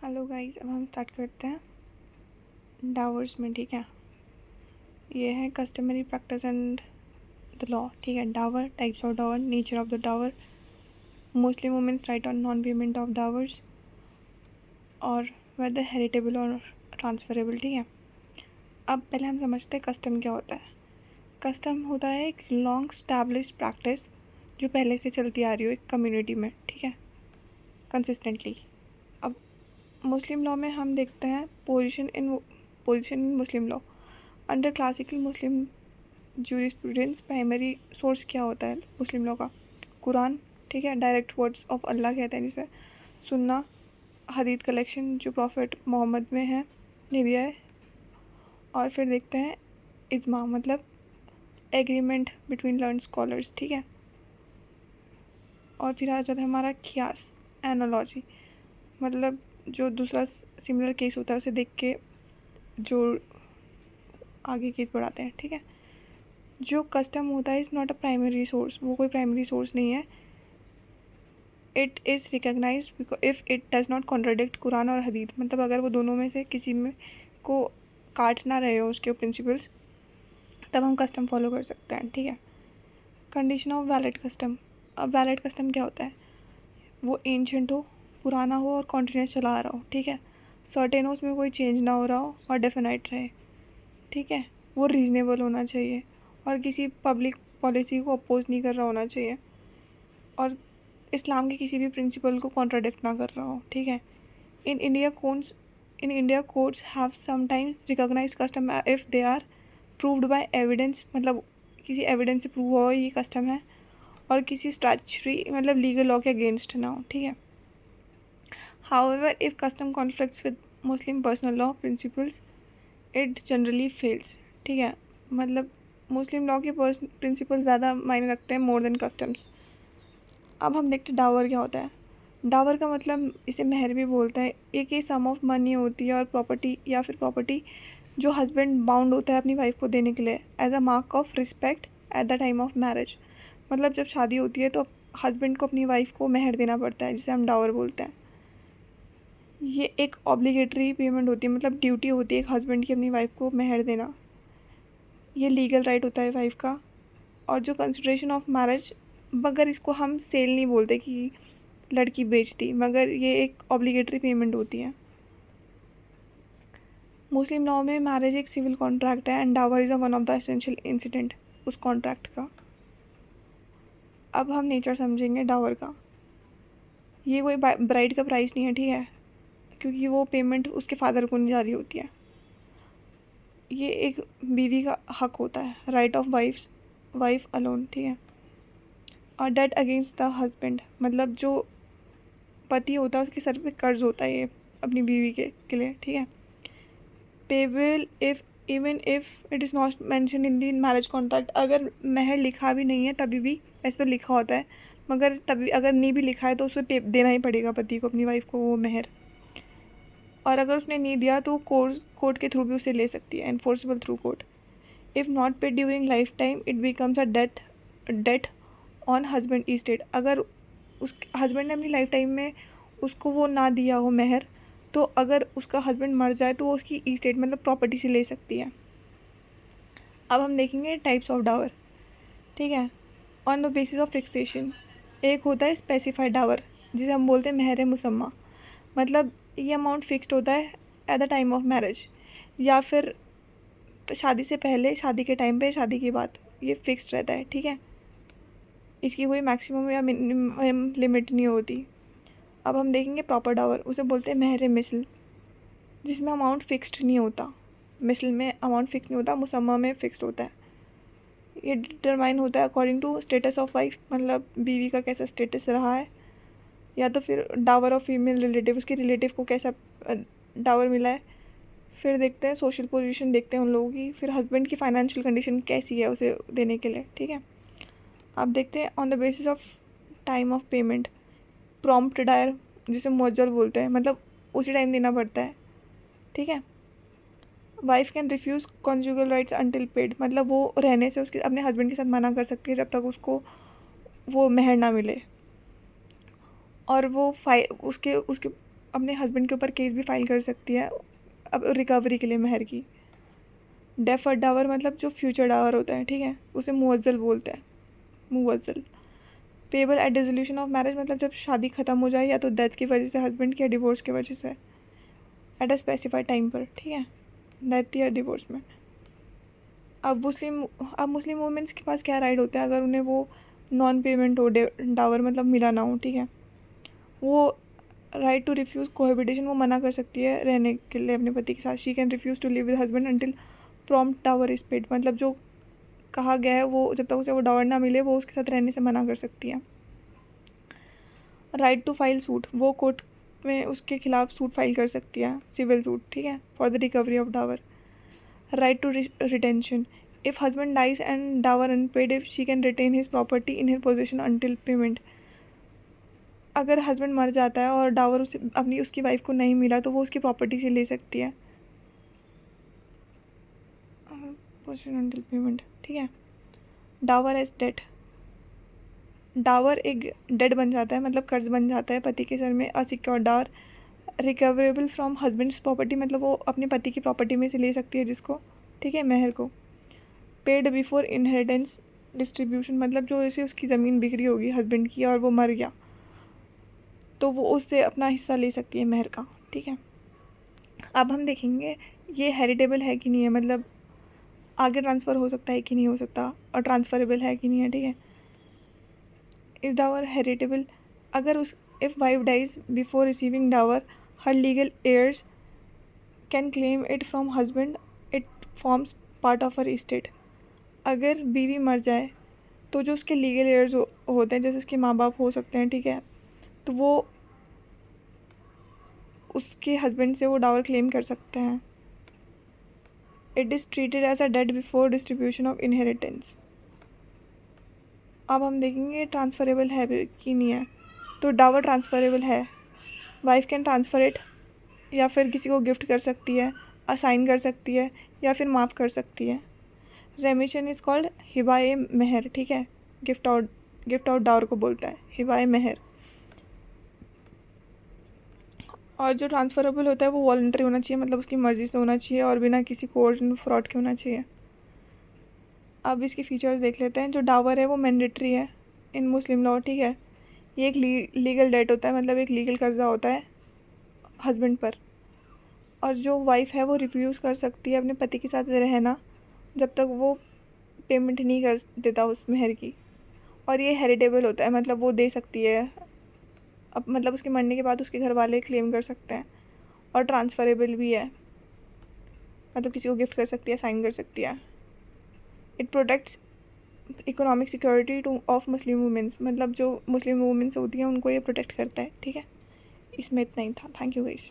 Hello guys, अब हम start करते हैं डावर्स में। ठीक है, ये है customary practice and the law. ठीक है, dower, types of dower, nature of the dower, Muslim women's right on non payment of dowers और वेदर हेरिटेबल और ट्रांसफरेबल। ठीक है, अब पहले हम समझते हैं कस्टम क्या होता है। कस्टम होता है एक लॉन्ग स्टैब्लिश प्रैक्टिस जो पहले से चलती आ रही हो एक कम्युनिटी में। ठीक है, कंसिस्टेंटली। अब मुस्लिम लॉ में हम देखते हैं position in Muslim law under classical Muslim jurisprudence. Primary source क्या होता है मुस्लिम लॉ का? कुरान। ठीक है, डायरेक्ट वर्ड्स ऑफ अल्लाह कहते हैं जिसे। सुन्ना, हदीथ कलेक्शन जो प्रॉफिट मोहम्मद में है, ने दिया है। और फिर देखते हैं इज्मा, मतलब एग्रीमेंट बिटवीन लर्न स्कॉलर्स। ठीक है, और फिर आ जाता है हमारा कियास, एनालॉजी, मतलब जो दूसरा सिमिलर केस होता है उसे देख के जो आगे केस बढ़ाते हैं। ठीक है, जो कस्टम होता है is not a primary source, वो कोई प्राइमरी सोर्स नहीं है। It is recognize if it does not contradict Quran और हदीथ, मतलब अगर वो दोनों में से किसी में को काट ना रहे हो उसके प्रिंसिपल्स, तब हम कस्टम फॉलो कर सकते हैं। ठीक है, कंडीशन ऑफ वैलिड कस्टम। अब वैलिड कस्टम क्या होता है? वो एंशंट हो, पुराना हो और कॉन्टीन्यूस चला आ रहा हो। ठीक है, सर्टेन हो, उसमें कोई चेंज ना हो रहा हो और डेफिनाइट रहे। ठीक है, वो रीज़नेबल होना चाहिए और किसी पब्लिक पॉलिसी को अपोज नहीं कर रहा होना चाहिए और इस्लाम के किसी भी प्रिंसिपल को कॉन्ट्राडिक्ट ना कर रहा हो। ठीक है, in India courts have sometimes recognize custom if they are proved by evidence, मतलब किसी एविडेंस से प्रूव हो ये कस्टम है और किसी स्टैच्यूटरी मतलब लीगल लॉ के अगेंस्ट ना हो। ठीक है, however if custom conflicts with Muslim personal law principles it generally fails. ठीक है, मतलब मुस्लिम लॉ के प्रिंसिपल ज़्यादा मायने रखते हैं मोर देन कस्टम्स। अब हम देखते हैं डावर क्या होता है। डावर का मतलब इसे मेहर भी बोलते हैं। एक ही सम ऑफ मनी होती है और प्रॉपर्टी या फिर प्रॉपर्टी जो हस्बैंड बाउंड होता है अपनी वाइफ को देने के लिए as a mark of respect at the time of marriage. मतलब जब शादी होती है तो हस्बैंड को अपनी वाइफ को मेहर देना पड़ता है, जिसे हम डावर बोलते हैं। ये एक ऑब्लिगेटरी पेमेंट होती है, मतलब ड्यूटी होती है एक हस्बैंड की अपनी वाइफ को मेहर देना। ये लीगल राइट होता है वाइफ का। और जो कंसिडरेशन ऑफ मैरिज, मगर इसको हम सेल नहीं बोलते कि लड़की बेच दी, मगर ये एक ऑब्लिगेटरी पेमेंट होती है। मुस्लिम लॉ में मैरिज एक सिविल कॉन्ट्रैक्ट है and dower is one of the essential incident उस कॉन्ट्रैक्ट का। अब हम नेचर समझेंगे डावर का। ये कोई ब्राइड का प्राइस नहीं है। ठीक है, क्योंकि वो पेमेंट उसके फादर को नहीं जारी होती है। ये एक बीवी का हक होता है, राइट ऑफ वाइफ अलोन। ठीक है, और डेट अगेंस्ट द हस्बैंड, मतलब जो पति होता है उसके सर पे कर्ज होता है ये अपनी बीवी के लिए। ठीक है, payable if even if it is not mention in the marriage contract, अगर मेहर लिखा भी नहीं है तभी भी, वैसे तो लिखा होता है मगर तभी अगर नहीं भी लिखा है तो उसे पे देना ही पड़ेगा पति को, अपनी वाइफ को वो मेहर। और अगर उसने नहीं दिया तो कोर्ट के थ्रू भी उसे ले सकती है, enforceable through court. If not paid during life time it becomes a debt on husband estate. अगर उस हस्बैंड ने अपनी लाइफ टाइम में उसको वो ना दिया हो मेहर, तो अगर उसका हस्बैंड मर जाए तो वो उसकी इस्टेट मतलब प्रॉपर्टी से ले सकती है। अब हम देखेंगे टाइप्स ऑफ डावर। ठीक है, on the basis of fixation. एक होता है स्पेसिफाइड डावर जिसे हम बोलते हैं मेहर मुसम्मा, मतलब ये अमाउंट फिक्स्ड होता है eight the time of marriage या फिर शादी से पहले, शादी के टाइम पे, शादी के बाद, ये फिक्स्ड रहता है। ठीक है, इसकी कोई मैक्सिमम या मिनिमम लिमिट नहीं होती। अब हम देखेंगे प्रॉपर डावर, उसे बोलते हैं मेहर मिसल, जिसमें अमाउंट फिक्स्ड नहीं होता। मिसल में अमाउंट फिक्स नहीं होता, मुसम्मा में फिक्स्ड होता है। ये डिटरमाइन होता है according to status of wife, मतलब बीवी का कैसा स्टेटस रहा है, या तो फिर डावर ऑफ फीमेल रिलेटिव, उसके रिलेटिव को कैसा डावर मिला है। फिर देखते हैं सोशल पोजीशन, देखते हैं उन लोगों की। फिर हस्बैंड की फाइनेंशियल कंडीशन कैसी है उसे देने के लिए। ठीक है, आप देखते हैं on the basis of time of payment, prompt dower जिसे मुअज्जल बोलते हैं, मतलब उसी टाइम देना पड़ता है। ठीक है, wife can refuse conjugal rights until paid, मतलब वो रहने से उसके अपने हस्बैंड के साथ मना कर सकती है जब तक उसको वो मेहर ना मिले। और वो उसके उसके अपने हस्बैंड के ऊपर केस भी फाइल कर सकती है अब रिकवरी के लिए महर की। डेफर्ड डावर मतलब जो फ्यूचर डावर होता है, ठीक है, उसे मुअज्जल बोलते हैं, मुअज्जल। Payable at dissolution of marriage मतलब जब शादी ख़त्म हो जाए या तो डेथ की वजह से हस्बैंड की या डिवोर्स की वजह से, एट अ स्पेसिफाइड टाइम पर, ठीक है, डेथ या डिवोर्स में। अब मुस्लिम वुमेंस के पास क्या राइट होता है अगर उन्हें वो नॉन पेमेंट हो, डावर मतलब मिला ना हो, ठीक है, वो राइट टू रिफ्यूज़ कोहेबिटेशन, वो मना कर सकती है रहने के लिए अपने पति के साथ। She can refuse to live with husband until prompt dower is paid मतलब जो कहा गया है वो जब तक उसे वो डावर ना मिले वो उसके साथ रहने से मना कर सकती है। राइट टू फाइल सूट, वो कोर्ट में उसके खिलाफ सूट फाइल कर सकती है, सिविल सूट, ठीक है, for the recovery of dower. Right to retention, if husband dies and dower unpaid, if she can retain his property in his position until payment. अगर हस्बैंड मर जाता है और डावर उसे उसकी वाइफ को नहीं मिला तो वो उसकी प्रॉपर्टी से ले सकती है, पोजिशन अंटिल पेमेंट, ठीक है। डावर एज डेट, डावर एक डेट बन जाता है मतलब कर्ज बन जाता है पति के सर में, असिक्योर्ड Dawar. Recoverable from husbands property मतलब वो अपने पति की प्रॉपर्टी में से ले सकती है जिसको, ठीक है, महर को। पेड बिफोर इनहेरिटेंस डिस्ट्रीब्यूशन मतलब जो जैसे उसकी ज़मीन बिक्री होगी हस्बैंड की और वो मर गया तो वो उससे अपना हिस्सा ले सकती है महर का, ठीक है। अब हम देखेंगे ये हेरिटेबल है कि नहीं है, मतलब आगे ट्रांसफ़र हो सकता है कि नहीं हो सकता, और ट्रांसफरेबल है कि नहीं है, ठीक है। इज डावर हेरिटेबल, अगर उस if wife dies before receiving dower her legal heirs can claim it from husband, it forms part of her estate. अगर बीवी मर जाए तो जो उसके लीगल एयर्स होते हैं जैसे उसके माँ बाप हो सकते हैं, ठीक है, तो वो उसके हस्बैंड से वो डावर क्लेम कर सकते हैं। It is treated as a debt before distribution of inheritance. अब हम देखेंगे ट्रांसफरेबल है कि नहीं है, तो डावर ट्रांसफरेबल है, वाइफ कैन ट्रांसफ़र इट या फिर किसी को गिफ्ट कर सकती है, असाइन कर सकती है या फिर माफ़ कर सकती है। रेमिशन इज़ कॉल्ड हिबाए महर, ठीक है, गिफ्ट आउट डावर को बोलता है हिबाए महर। और जो ट्रांसफरेबल होता है वो वॉलंटरी होना चाहिए मतलब उसकी मर्ज़ी से होना चाहिए और बिना किसी कोर्जन फ्रॉड के होना चाहिए। अब इसके फीचर्स देख लेते हैं। जो डावर है वो मैंडेटरी है इन मुस्लिम लॉ, ठीक है, ये एक लीगल डेट होता है मतलब एक लीगल कर्जा होता है हस्बैंड पर। और जो वाइफ है वो रिफ्यूज़ कर सकती है अपने पति के साथ रहना जब तक वो पेमेंट नहीं कर देता उस महर की। और ये हेरिटेबल होता है मतलब वो दे सकती है, अब मतलब उसके मरने के बाद उसके घर वाले क्लेम कर सकते हैं। और ट्रांसफरेबल भी है मतलब किसी को गिफ्ट कर सकती है, साइन कर सकती है। It protects economic security two of Muslim women's मतलब जो मुस्लिम वुमेंस होती हैं उनको ये प्रोटेक्ट करता है, ठीक है। इसमें इतना ही था। Thank you guys.